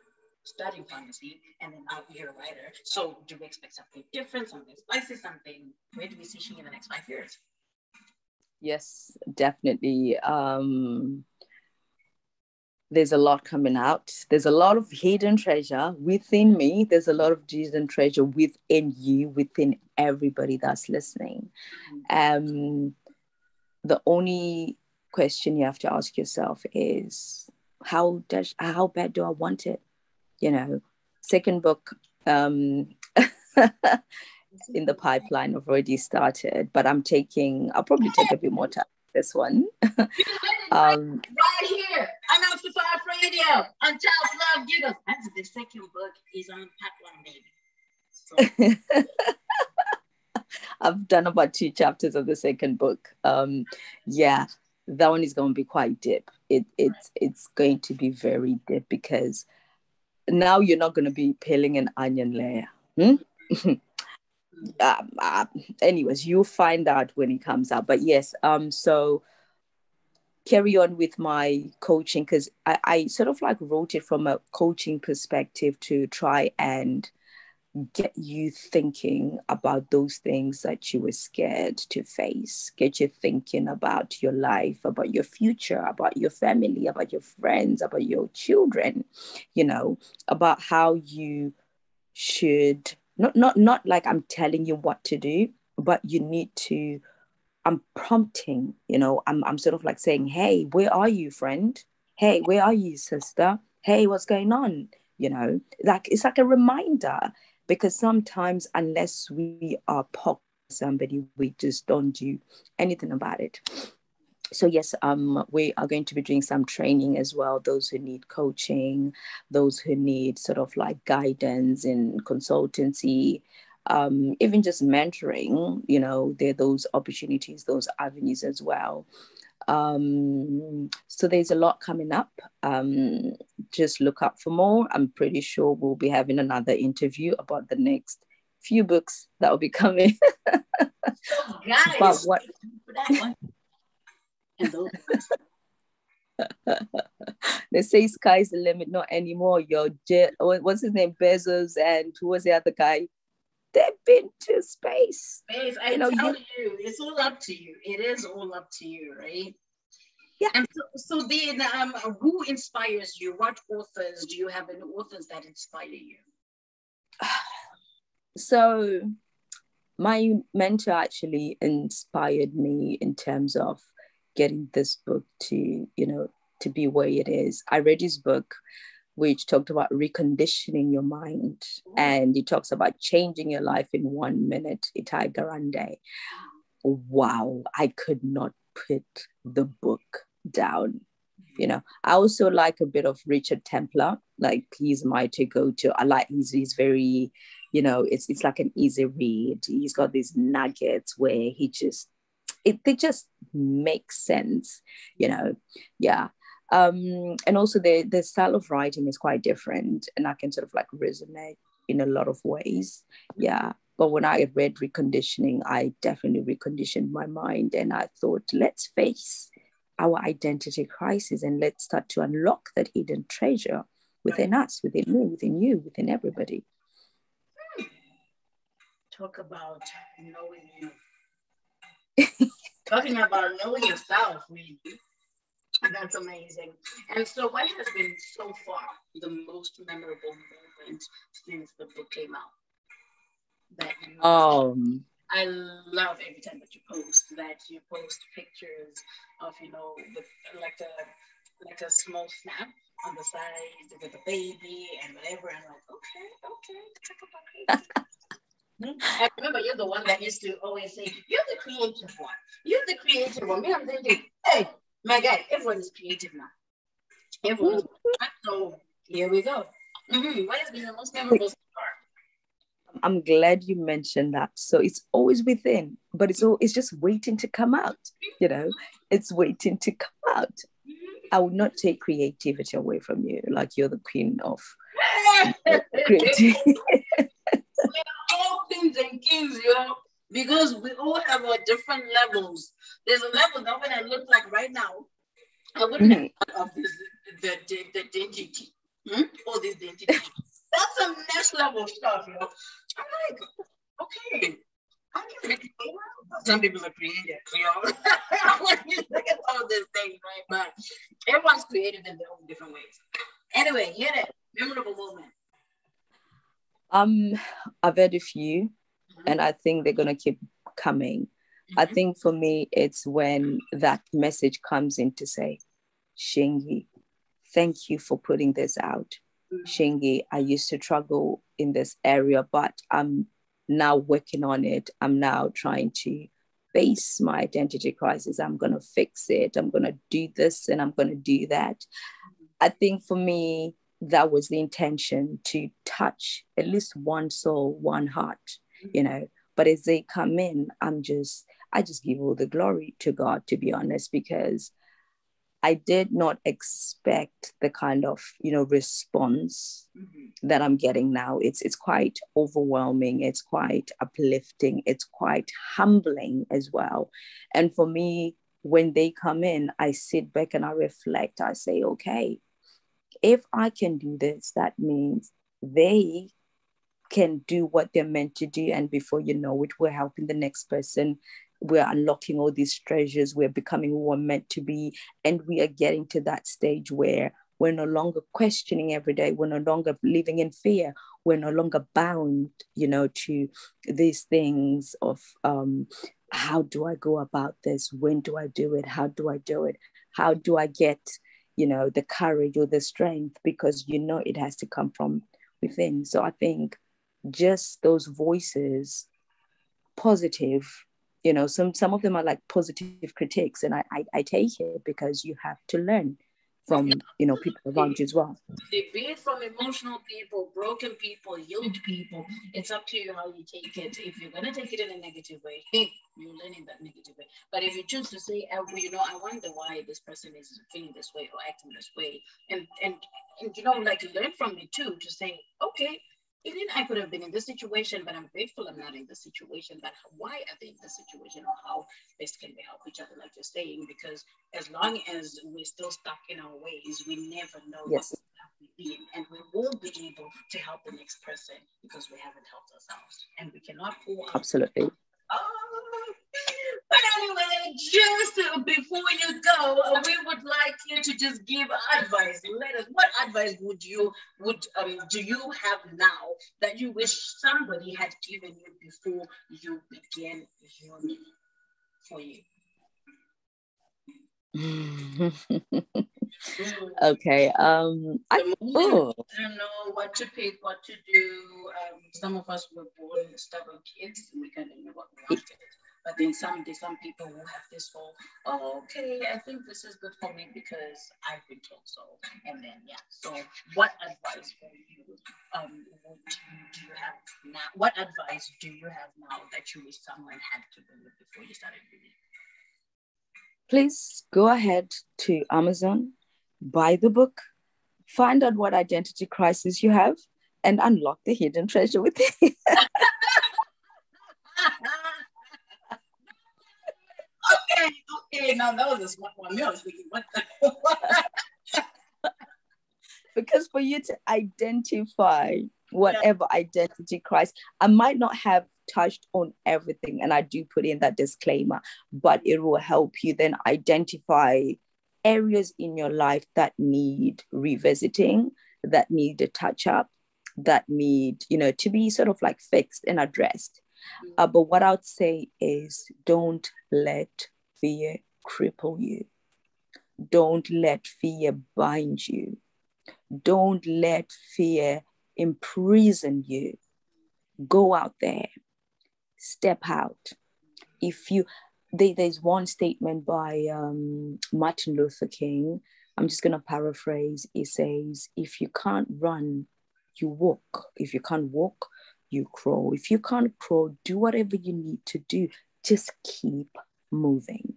studying pharmacy, and then now you're a writer? So do we expect something different, something spicy, something? Where do we see Shingie in the next 5 years? Yes, definitely. there's a lot coming out. There's a lot of hidden treasure within me. There's a lot of hidden treasure within you, within everybody that's listening. The only question you have to ask yourself is, how bad do I want it? You know, second book in the pipeline. I've already started, but I'll probably take a bit more time with this one. Right here on Amplified Radio on Child's Love Giggles. That's the second book is on pipeline, baby. So. I've done about 2 chapters of the second book. Yeah, that one is going to be quite deep. It's going to be very deep, because now you're not going to be peeling an onion layer. Anyways, you'll find out when it comes out. But yes, so carry on with my coaching, because I sort of like wrote it from a coaching perspective to try and get you thinking about those things that you were scared to face, get you thinking about your life, about your future, about your family, about your friends, about your children, about how you should, not like I'm telling you what to do, but you need to, I'm prompting, I'm sort of like saying, hey, where are you, friend? Hey, where are you, sister? Hey, what's going on? Like, it's like a reminder, because sometimes unless we are poked by somebody, we just don't do anything about it. So yes, we are going to be doing some training as well. Those who need coaching, those who need sort of like guidance and consultancy, even just mentoring, there are those opportunities, those avenues as well. So there's a lot coming up. Just look up for more. I'm pretty sure we'll be having another interview about the next few books that will be coming. So guys, but what they say sky's the limit, not anymore. What's his name, Bezos, and who was the other guy? They've been to space. I tell you, it's all up to you. It is all up to you, right? Yeah. And so then, who inspires you? What authors do you have? Any authors that inspire you? So my mentor actually inspired me in terms of getting this book to be where it is. I read his book, which talked about reconditioning your mind. And he talks about changing your life in 1 minute, Itai Garande. Wow, I could not put the book down. I also like a bit of Richard Templar, like he's my to go to. I like he's very, it's like an easy read. He's got these nuggets where they just make sense, yeah. And also the style of writing is quite different, and I can sort of like resonate in a lot of ways. Yeah. But when I read Reconditioning, I definitely reconditioned my mind, and I thought, let's face our identity crisis and let's start to unlock that hidden treasure within us, within me, within you, within everybody. Talk about knowing you. Talking about knowing yourself, really. That's amazing. And so what has been so far the most memorable moment since the book came out? I love every time that you post pictures of, with like a small snap on the side with the baby and whatever. I'm like, okay, talk about crazy. I remember you're the one that used to always say, you're the creative one. You're the creative one. Me, I'm thinking, hey, my guy, everyone is creative now. Everyone is. So here we go. What has been the most memorable so far? I'm glad you mentioned that. So it's always within, but it's just waiting to come out. It's waiting to come out. I would not take creativity away from you. Like, you're the queen of creativity. We're all queens and kings, because we all have our different levels. There's a level that when I look like right now, I wouldn't have thought of this, the dainty tea. All these dainty tea. That's some next level stuff, I'm like, okay, I can make it. Some people are creative, When you look at all these things, right? But Everyone's creative in their own different ways. Anyway, hit it. Memorable moment. I've had a few, and I think they're gonna keep coming. I think for me, it's when that message comes in to say, Shingie, thank you for putting this out. Shingie, I used to struggle in this area, but I'm now working on it. I'm now trying to face my identity crisis. I'm going to fix it. I'm going to do this and I'm going to do that. I think for me, that was the intention, to touch at least one soul, one heart, you know. But as they come in, I just give all the glory to God, to be honest, because I did not expect the kind of, you know, response that I'm getting now. It's quite overwhelming. It's quite uplifting. It's quite humbling as well. And for me, when they come in, I sit back and I reflect. I say, okay, if I can do this, that means they can do what they're meant to do. And before you know it, we're helping the next person. We're unlocking all these treasures. We're becoming who we're meant to be. And we are getting to that stage where we're no longer questioning every day. We're no longer living in fear. We're no longer bound, you know, to these things of how do I go about this? When do I do it? How do I do it? How do I get, you know, the courage or the strength? Because, you know, it has to come from within. So I think just those voices, positive, you know, some of them are like positive critiques, and I take it, because you have to learn from, you know, people around you as well. Be it from emotional people, broken people, healed people, it's up to you how you take it. If you're going to take it in a negative way, hey, you're learning that negative way. But if you choose to say, you know, I wonder why this person is feeling this way or acting this way, and you know, like, learn from it too, to say, okay, even I could have been in this situation, but I'm grateful I'm not in this situation. But why are they in this situation, or how best can we help each other, like you're saying? Because as long as we're still stuck in our ways, we never know what we've been, and we won't be able to help the next person because we haven't helped ourselves, and we cannot pour out. Absolutely. But anyway, just before you go, we would like you to just give advice. Let us. What advice do you have now that you wish somebody had given you before you began uni for you? Okay. I don't know what to pick, what to do. Some of us were born stubborn kids, and we kind of know what we wanted. But then some people who have this whole, oh, okay, I think this is good for me because I've been told so. And then, yeah. So what advice for you do you have now? What advice do you have now that you wish someone had given you before you started reading? Please go ahead to Amazon, buy the book, find out what identity crisis you have, and unlock the hidden treasure with it. Okay, now that was a smart one. I was thinking, what the Because for you to identify whatever identity crisis, I might not have touched on everything, and I do put in that disclaimer, but it will help you then identify areas in your life that need revisiting, that need a touch up, that need, you know, to be sort of like fixed and addressed. But what I would say is, don't let fear cripple you. Don't let fear bind you. Don't let fear imprison you. Go out there, step out. There's one statement by Martin Luther King. I'm just going to paraphrase. It says, if you can't run, you walk. If you can't walk, you crawl. If you can't crawl, do whatever you need to do. Just keep moving.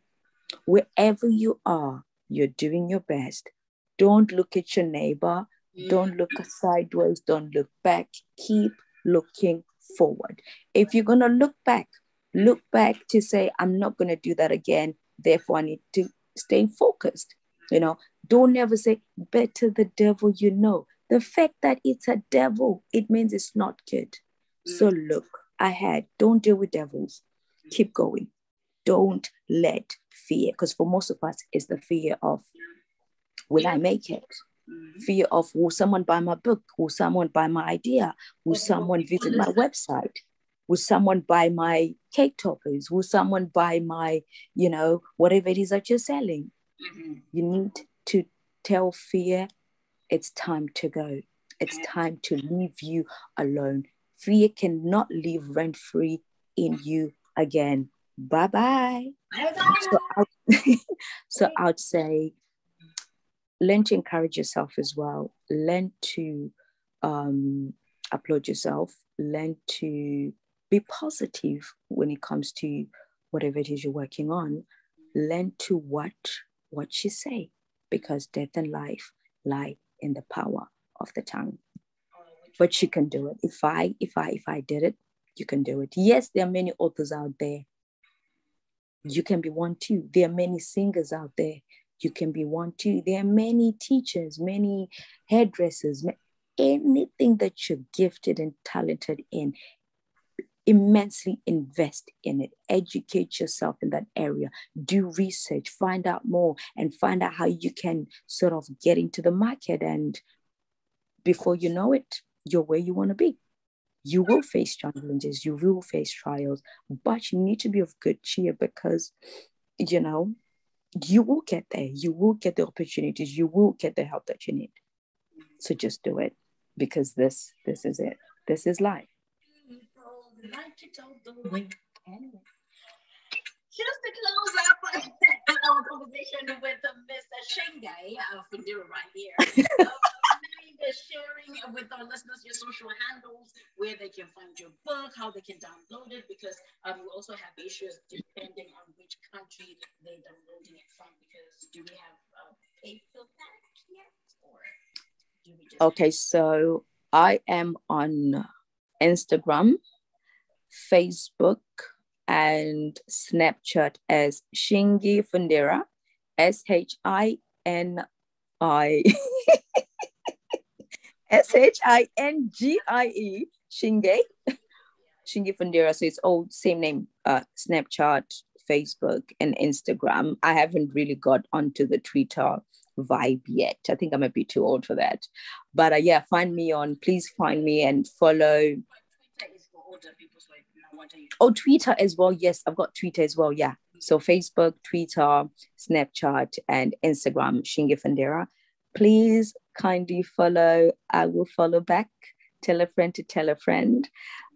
Wherever you are, you're doing your best. Don't look at your neighbor. Don't look sideways. Don't look back. Keep looking forward. If you're going to look back to say, I'm not going to do that again. Therefore, I need to stay focused. You know, don't ever say, better the devil you know. The fact that it's a devil, it means it's not good. So look ahead. Don't deal with devils. Keep going. Don't let fear, because for most of us, it's the fear of Will I make it? Fear of, will someone buy my book? Will someone buy my idea? Will someone visit my website? Will someone buy my cake toppers? Will someone buy my, whatever it is that you're selling? You need to tell fear, it's time to go. It's time to leave you alone. Fear cannot live rent-free in you again. Bye-bye. So I'd say, learn to encourage yourself as well. Learn to applaud yourself. Learn to be positive when it comes to whatever it is you're working on. Learn to watch what you say, because death and life lie in the power of the tongue. But you can do it. If I did it, you can do it. Yes, there are many authors out there. You can be one too. There are many singers out there. You can be one too. There are many teachers, many hairdressers, anything that you're gifted and talented in, immensely invest in it. Educate yourself in that area. Do research, find out more, and find out how you can sort of get into the market. And before you know it, you're where you want to be. You will face challenges, you will face trials, but you need to be of good cheer, because, you will get there. You will get the opportunities. You will get the help that you need. So just do it, because this is it. This is life. Just to close up our conversation with Mr. Shingie, Fundira right here. Sharing with our listeners your social handles, where they can find your book, how they can download it, because we also have issues depending on which country they're downloading it from. Because do we have paperback yet, or do we just? Okay, so I am on Instagram, Facebook, and Snapchat as Shingie Fundira, SHINI SHINGIE, Shingie Fundira. So it's all same name, Snapchat, Facebook, and Instagram. I haven't really got onto the Twitter vibe yet. I think I'm a bit too old for that. But please find me and follow. Oh, Twitter as well. Yes, I've got Twitter as well. Yeah. So Facebook, Twitter, Snapchat, and Instagram, Shingie Fundira. Please kindly follow. I will follow back. Tell a friend to tell a friend.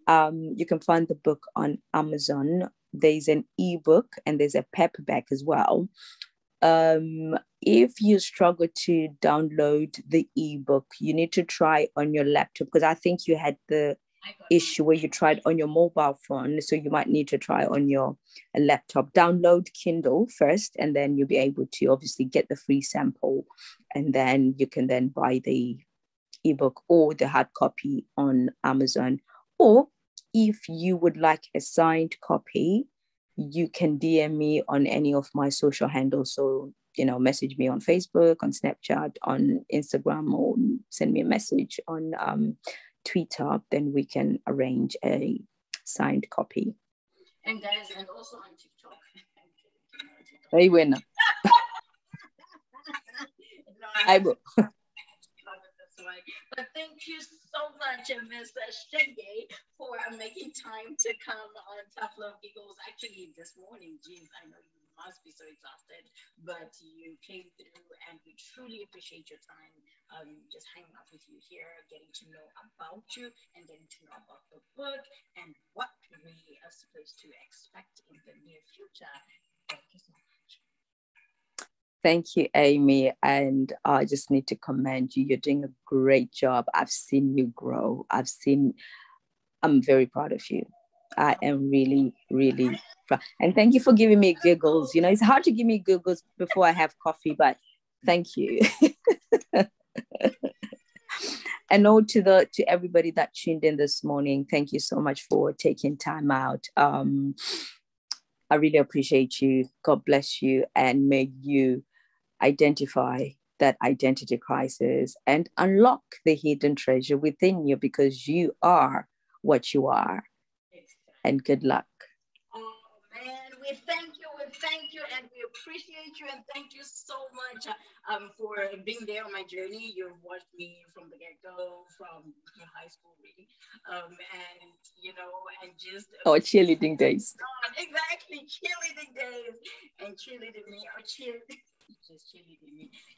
You can find the book on Amazon. There's an ebook and there's a paperback as well. If you struggle to download the ebook, you need to try on your laptop, because I think you had the issue where you tried on your mobile phone, so you might need to try on your laptop. Download Kindle first, and then you'll be able to obviously get the free sample, and then you can then buy the ebook or the hard copy on Amazon. Or if you would like a signed copy, you can DM me on any of my social handles. So message me on Facebook, on Snapchat, on Instagram, or send me a message on Twitter, then we can arrange a signed copy. And guys, and also on TikTok. Hey, win. I will. But thank you so much, Mr. Shingie, for making time to come on Tough Love Giggles. Actually, this morning, geez, I know you must be so exhausted, but you came through, and we truly appreciate your time. Just hanging out with you here, getting to know about you, and getting to know about the book and what we are supposed to expect in the near future. Thank you so much. Thank you, Amy. And I just need to commend you. You're doing a great job. I've seen you grow. I'm very proud of you. I am really, really proud. And thank you for giving me giggles. It's hard to give me giggles before I have coffee, but thank you. And to everybody that tuned in this morning, thank you so much for taking time out. I really appreciate you. God bless you, and may you identify that identity crisis and unlock the hidden treasure within you, because you are what you are. And good luck. Oh man, thank you, and we appreciate you, and thank you so much for being there on my journey. You've watched me from the get go, from high school, really, and and just Our cheerleading days. exactly cheerleading days and cheerleading me or just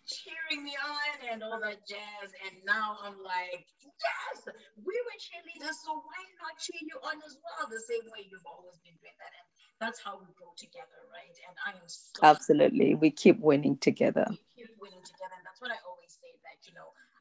cheering me on and all that jazz. And now I'm like, yes, we were cheerleaders, so why not cheer you on as well? The same way you've always been doing that, and that's how we grow together, right? And I am so Absolutely. We keep winning together. we keep winning together, and that's what I always say. That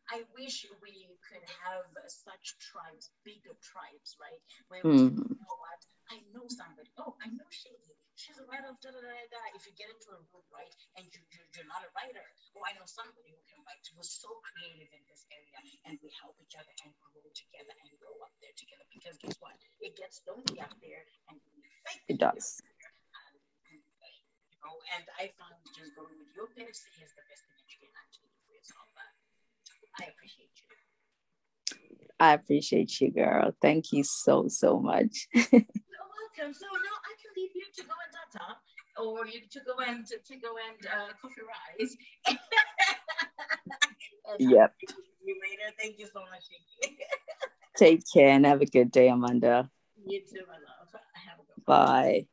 I wish we could have such tribes, bigger tribes, right? Where we say, Mm. you know what? I know somebody. Oh, I know Shingie. She's a writer of da da da da. Da. If you get into a room, right, and you're not a writer, oh, I know somebody who can write. We're so creative in this area, and we help each other and grow together and grow up there together. Because guess what? It gets lonely out there, and we fake It it together. does. And I found just going with your tips is the best thing that you can actually do for yourself. But I appreciate you. I appreciate you, girl. Thank you so, so much. You're welcome. So now I can leave you to go and data, or you to go and coffee rise. And I'll Yep. see you later. Thank you so much, Shingie. Take care and have a good day, Amanda. You too, my love. Have a good one. Bye.